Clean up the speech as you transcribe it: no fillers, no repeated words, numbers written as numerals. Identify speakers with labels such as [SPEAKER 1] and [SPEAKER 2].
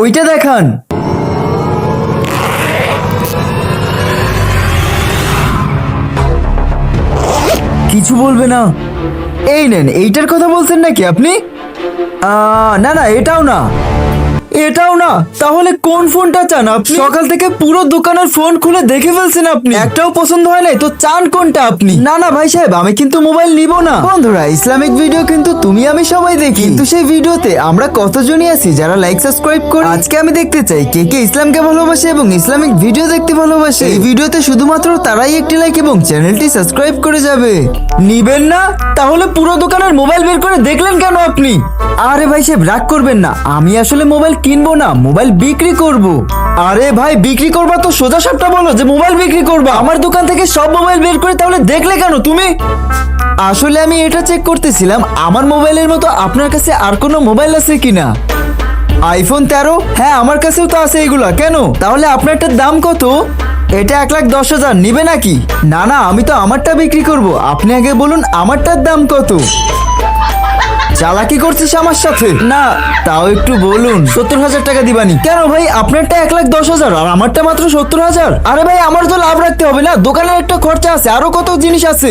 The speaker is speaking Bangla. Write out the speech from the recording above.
[SPEAKER 1] ওইটা দেখান। কিছু বলবে না? এই নেন, এইটার কথা বলছেন নাকি আপনি? না না, এটাও না, এটাও না। তাহলে কোন ফোনটা চান আপনি? সকাল থেকে পুরো দোকানের ফোন খুলে দেখে ফেলছেন আপনি, একটাও পছন্দ হয় নাই, তো চান কোনটা আপনি? না না ভাই সাহেব, আমি কিন্তু মোবাইল নিব না। বন্ধুরা, ইসলামিক ভিডিও কিন্তু তুমি আমি সবাই দেখি, কিন্তু সেই ভিডিওতে আমরা কতজনই আছি যারা লাইক সাবস্ক্রাইব করি। আজকে আমি দেখতে চাই কে কে ইসলামকে ভালোবাসে এবং ইসলামিক ভিডিও দেখতে ভালোবাসে। এই ভিডিওতে শুধুমাত্র তারাই একটি লাইক এবং চ্যানেলটি সাবস্ক্রাইব করে যাবে। নিবেন না? তাহলে পুরো দোকানের মোবাইল বের করে দেখলেন কেন আপনি? আরে ভাই সাহেব, রাগ করবেন না, আমি আসলে মোবাইল কিনবো না, মোবাইল বিক্রি করব। আরে ভাই, বিক্রি করবা তো সোজা সাপটা বলো যে মোবাইল বিক্রি করবা। আমার দোকান থেকে সব মোবাইল বের করে তাহলে দেখলে কেন তুমি? আসলে আমি এটা চেক করতেছিলাম আমার মোবাইলের মতো আপনার কাছে আর কোনো মোবাইল আছে কিনা। আইফোন 13? হ্যাঁ, আমার কাছেও তো আছে এগুলা। কেন? তাহলে আপনারটার দাম কত? এটা 1,10,000, নিবে নাকি? না না, আমি তো আমারটা বিক্রি করব, আপনি আগে বলুন আমারটার দাম কত। চালাকি করছিস আমার সাথে? না, তাও একটু বলুন। 70,000 টাকা দিবানি? কেন ভাই, আপনারটা 1,10,000 আর আমারটা মাত্র 70,000? আরে ভাই, আমার তো লাভ রাখতে হবে না, দোকানের একটা খরচা আছে, আরো কত জিনিস আছে।